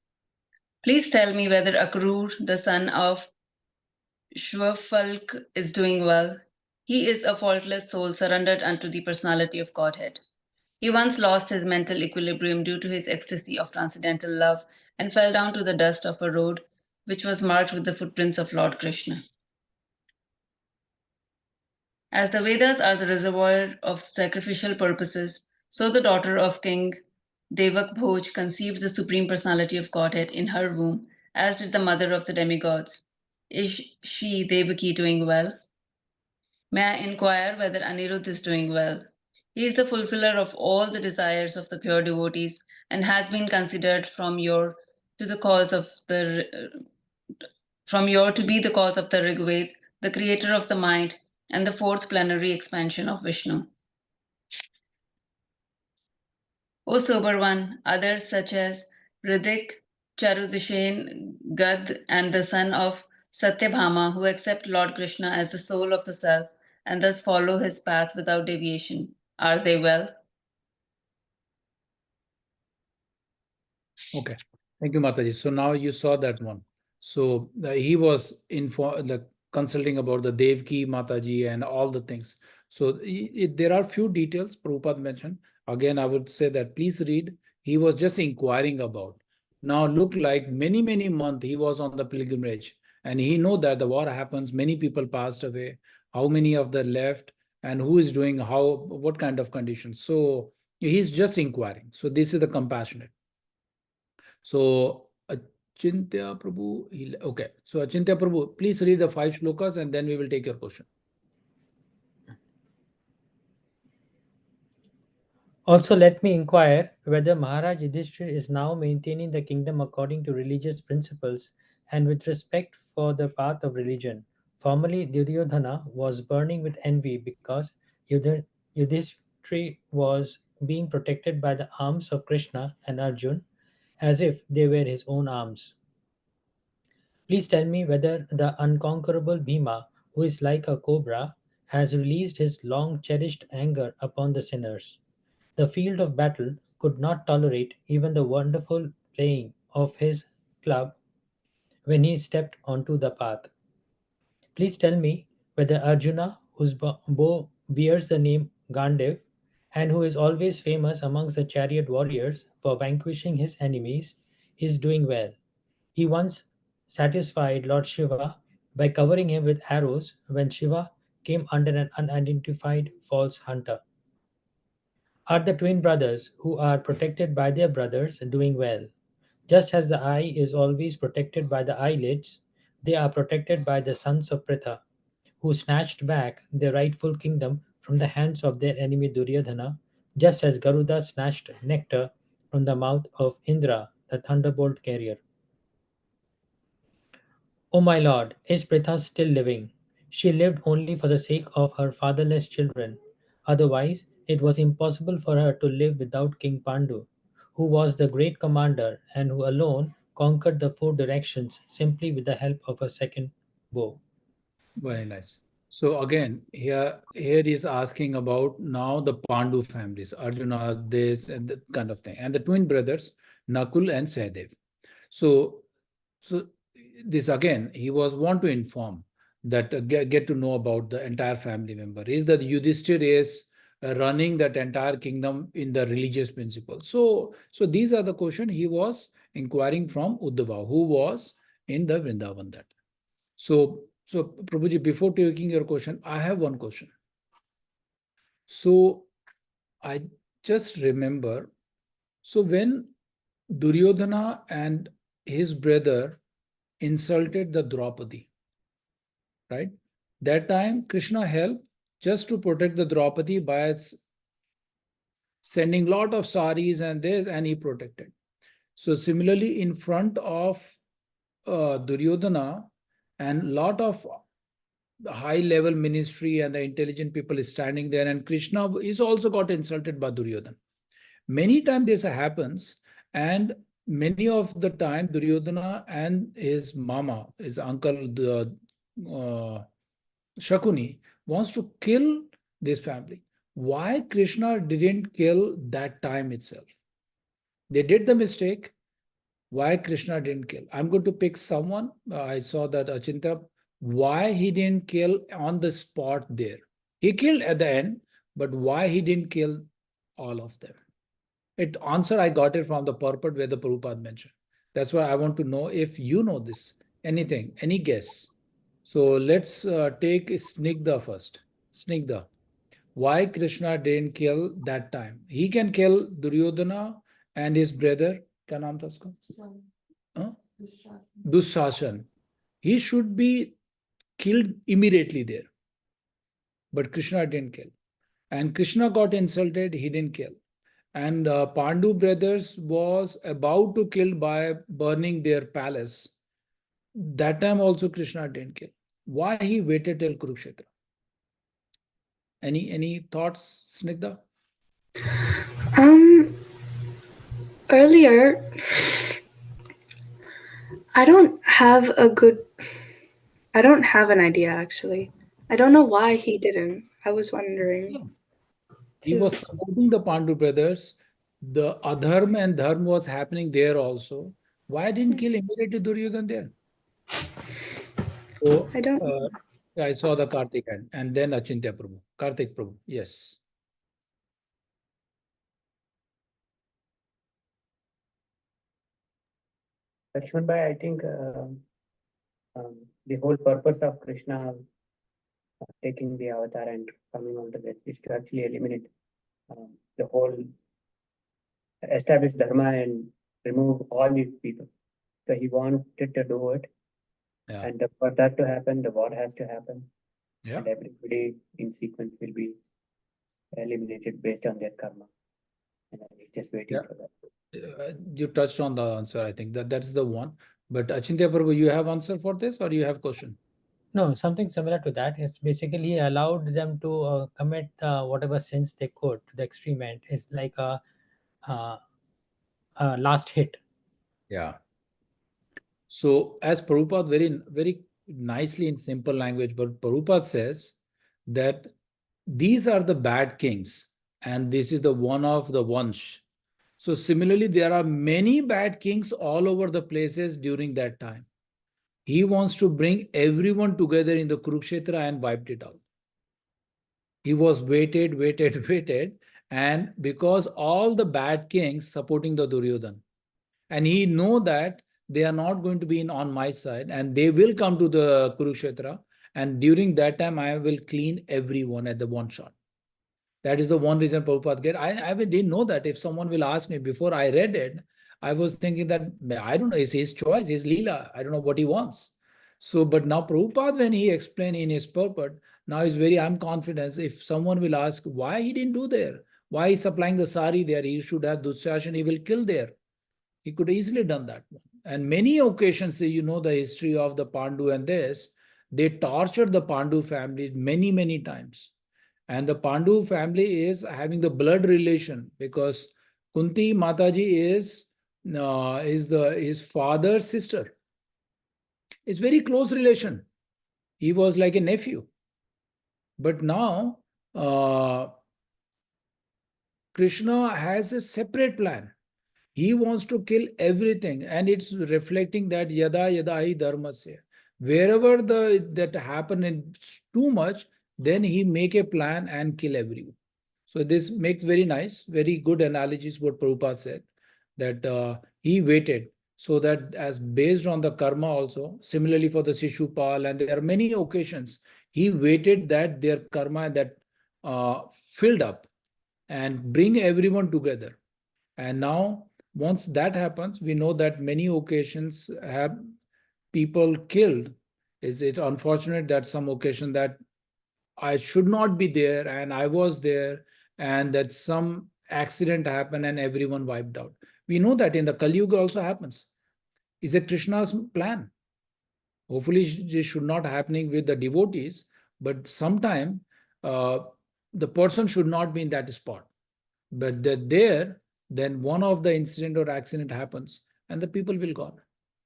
Please tell me whether Akrur, the son of Shwafalk, is doing well. He is a faultless soul surrendered unto the personality of Godhead. He once lost his mental equilibrium due to his ecstasy of transcendental love and fell down to the dust of a road which was marked with the footprints of Lord Krishna. As the Vedas are the reservoir of sacrificial purposes, so the daughter of King Devak Bhoj conceived the Supreme Personality of Godhead in her womb, as did the mother of the demigods. Is she, Devaki, doing well? May I inquire whether Anirudh is doing well? He is the fulfiller of all the desires of the pure devotees and has been considered from your to be the cause of the Rigved, the creator of the mind, and the fourth plenary expansion of Vishnu. O sober one, others such as Ridik, Charudishen, Gad, and the son of Satyabhama, who accept Lord Krishna as the soul of the self and thus follow his path without deviation, are they well? Okay, thank you, Mataji. So now you saw that one. So he was consulting about the Devki Mataji and all the things. So there are few details Prabhupada mentioned. Again, I would say that please read. He was just inquiring about. Now look like many months he was on the pilgrimage, and he know that the war happens. Many people passed away. How many of them left, and who is doing how? What kind of conditions? So he's just inquiring. So this is the compassionate. So Achintya Prabhu, okay. So Achintya Prabhu, please read the 5 shlokas and then we will take your question. Also, let me inquire whether Maharaj Yudhishthir is now maintaining the kingdom according to religious principles and with respect for the path of religion. Formerly, Duryodhana was burning with envy because Yudhishthir was being protected by the arms of Krishna and Arjun as if they were his own arms. Please tell me whether the unconquerable Bhima, who is like a cobra, has released his long cherished anger upon the sinners. The field of battle could not tolerate even the wonderful playing of his club when he stepped onto the path. Please tell me whether Arjuna, whose bow bears the name Gandiv, and who is always famous amongst the chariot warriors for vanquishing his enemies, is doing well. He once satisfied Lord Shiva by covering him with arrows when Shiva came under an unidentified false hunter. Are the twin brothers who are protected by their brothers doing well? Just as the eye is always protected by the eyelids, they are protected by the sons of Pritha, who snatched back their rightful kingdom from the hands of their enemy Duryodhana, just as Garuda snatched nectar from the mouth of Indra, the thunderbolt carrier. O my lord, is Pritha still living? She lived only for the sake of her fatherless children. Otherwise, it was impossible for her to live without King Pandu, who was the great commander and who alone conquered the 4 directions simply with the help of a second bow. Very nice. So again, here is asking about now the Pandu families, Arjuna, this and that kind of thing, and the twin brothers, Nakul and Sahadev. So this again, he was want to inform that get to know about the entire family member. Is that Yudhishthir is running that entire kingdom in the religious principles. So these are the questions he was inquiring from Uddhava, who was in the Vrindavan that. So Prabhuji, before taking your question, I have one question. So I just remember, so when Duryodhana and his brother insulted the Draupadi, right? That time Krishna helped just to protect the Draupadi by sending lot of saris and this, and he protected. So similarly, in front of Duryodhana and lot of high level ministry and the intelligent people is standing there, and Krishna is also got insulted by Duryodhana. Many times this happens, and many of the time Duryodhana and his mama, his uncle, the Shakuni, wants to kill this family. Why Krishna didn't kill that time itself? They did the mistake. Why Krishna didn't kill? I'm going to pick someone. I saw that Achinta. Why he didn't kill on the spot there? He killed at the end, but why he didn't kill all of them? It answer I got it from the purport where the Prabhupada mentioned. That's why I want to know if you know this. Anything, any guess? So let's take Snigdha first. Snigdha. Why Krishna didn't kill that time? He can kill Duryodhana and his brother. Kya naam tha uska? Huh? Dushashan. He should be killed immediately there. But Krishna didn't kill. And Krishna got insulted, he didn't kill. And Pandu brothers was about to kill by burning their palace. That time also Krishna didn't kill. Why he waited till Kurukshetra? Any thoughts, Snigdha? Earlier, I don't have an idea actually. I don't know why he didn't. I was wondering. He was supporting the Pandu brothers. The adharma and dharma was happening there also. Why didn't kill immediately Duryodhana there? So I don't. I saw the Kartik and then Achintya Prabhu. Kartik Prabhu, yes. Lakshman Bhai, I think the whole purpose of Krishna taking the avatar and coming onto this is to actually eliminate the whole established dharma and remove all these people. So he wanted to do it. Yeah. And for that to happen, the war has to happen. Yeah. And everybody in sequence will be eliminated based on their karma. And he's just waiting for that. You touched on the answer, I think. That's the one. But Achintya Prabhu, you have answer for this or you have question? No, something similar to that. It's basically allowed them to commit whatever sins they could to the extreme end. It's like a last hit. Yeah. So as Prabhupada very nicely in simple language, but Prabhupada says that these are the bad kings and this is the one of the Vansh. So similarly, there are many bad kings all over the places during that time. He wants to bring everyone together in the Kurukshetra and wiped it out. He was waited, and because all the bad kings supporting the Duryodhana, and he know that they are not going to be on my side, and they will come to the Kurukshetra, and during that time I will clean everyone at the one shot. That is the one reason Prabhupada get. I didn't know that. If someone will ask me before I read it, I was thinking that I don't know, it's his choice, his Leela. I don't know what he wants. So, but now Prabhupada, when he explained in his purport, now he's very, I'm confident. If someone will ask why he didn't do there, why he's supplying the sari there, he should have Dushashan, he will kill there. He could easily done that one. And many occasions, you know the history of the Pandu and this, they tortured the Pandu family many times. And the Pandu family is having the blood relation because Kunti Mataji is his father's sister. It's very close relation. He was like a nephew. But now Krishna has a separate plan. He wants to kill everything, and it's reflecting that yada yada hi dharmasya. Wherever that happen in too much, then he make a plan and kill everyone. So this makes very nice, very good analogies what Prabhupada said, that he waited so that as based on the karma also, similarly for the Shishupal, and there are many occasions, he waited that their karma that filled up and bring everyone together. And now, once that happens, we know that many occasions have people killed. Is it unfortunate that some occasion that I should not be there and I was there and that some accident happened and everyone wiped out? We know that in the Kali Yuga also happens. Is it Krishna's plan? Hopefully, this should not happening with the devotees, but sometime the person should not be in that spot. But that there, then one of the incident or accident happens and the people will gone.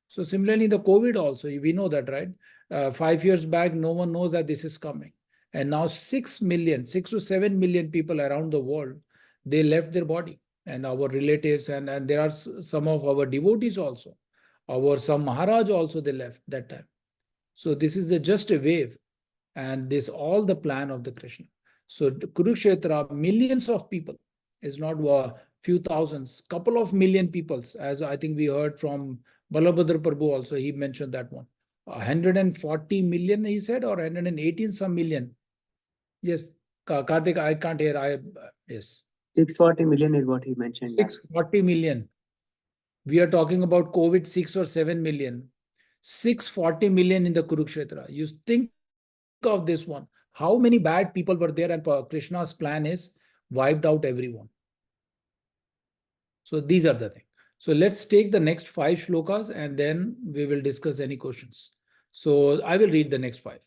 So similarly, the COVID also, we know that, right? 5 years back, no one knows that this is coming. And now 6 to 7 million people around the world, they left their body, and our relatives, and there are some of our devotees also. Some Maharaj also, they left that time. So this is just a wave, and this all the plan of the Krishna. So Kurukshetra, millions of people, is not few thousands, couple of million peoples, as I think we heard from Balabhadra Prabhu also, he mentioned that one. 140 million, he said, or 118 some million. Yes, Karthik, I can't hear. Yes. 640 million is what he mentioned. 640 million. We are talking about COVID, 6 or 7 million. 640 million in the Kurukshetra. You think of this one. How many bad people were there, and Krishna's plan is wiped out everyone. So these are the things. So let's take the next 5 shlokas, and then we will discuss any questions. So I will read the next 5.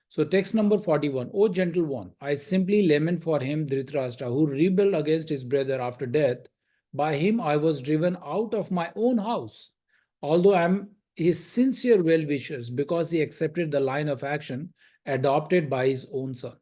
So text number 41. O gentle one, I simply lament for him, Dhritarashtra, who rebelled against his brother after death. By him I was driven out of my own house. Although I am his sincere well-wishers, because he accepted the line of action adopted by his own son.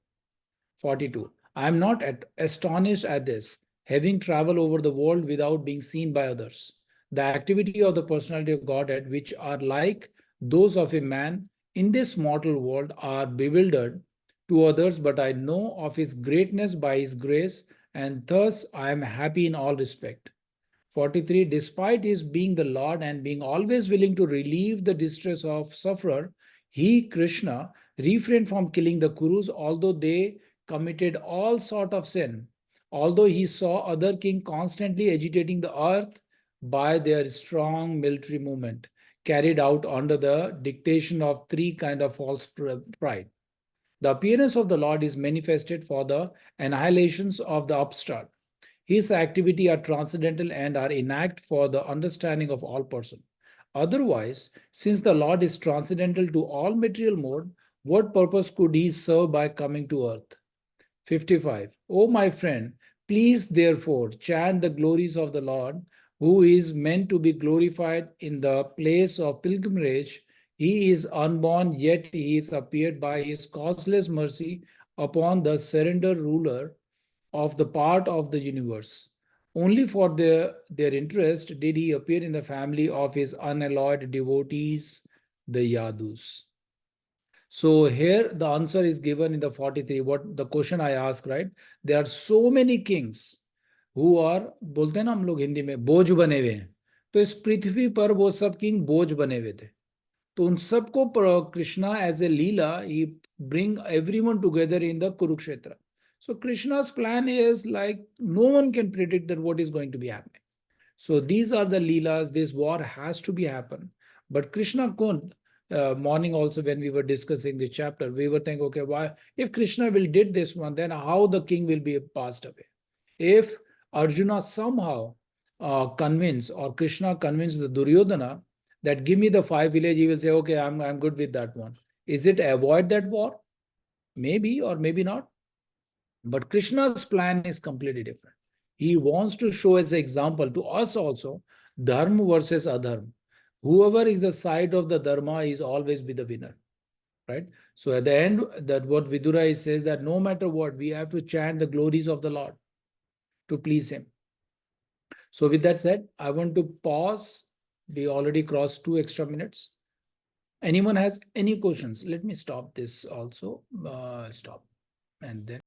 42. I am not astonished at this, having traveled over the world without being seen by others. The activity of the personality of Godhead, which are like those of a man in this mortal world, are bewildered to others, but I know of his greatness by his grace, and thus I am happy in all respect. 43. Despite his being the Lord and being always willing to relieve the distress of sufferer, he, Krishna, refrained from killing the Kurus, although they committed all sort of sin. Although he saw other kings constantly agitating the earth by their strong military movement, carried out under the dictation of 3 kinds of false pride. The appearance of the Lord is manifested for the annihilations of the upstart. His activity are transcendental and are enact for the understanding of all persons. Otherwise, since the Lord is transcendental to all material mode, what purpose could he serve by coming to earth? 55. O my friend, please therefore chant the glories of the Lord, who is meant to be glorified in the place of pilgrimage. He is unborn, yet he is appeared by his causeless mercy upon the surrender ruler of the part of the universe. Only for their interest did he appear in the family of his unalloyed devotees, the Yadus. So here the answer is given in the 43. What the question I asked, right? There are so many kings who are, बोलते हैं ना हम लोग हिंदी में, बोझ बने हुए हैं. तो इस पृथ्वी पर वो सब किंग बोझ बने हुए थे. तो उन सबको Krishna as a leela, he bring everyone together in the Kurukshetra. So Krishna's plan is like no one can predict that what is going to be happening. So these are the leelas. This war has to be happen. But Krishna couldn't. Morning also when we were discussing the chapter, we were thinking, okay, why if Krishna will did this one, then how the king will be passed away? If Arjuna somehow convince, or Krishna convince the Duryodhana that give me the 5 villages, he will say, okay, I'm good with that one. Is it avoid that war? Maybe or maybe not. But Krishna's plan is completely different. He wants to show as an example to us also, dharma versus adharma. Whoever is the side of the dharma is always be the winner, right? So at the end, that what Vidura says, that no matter what, we have to chant the glories of the Lord to please him. So with that said, I want to pause. We already crossed 2 extra minutes. Anyone has any questions? Let me stop this also. Stop. And then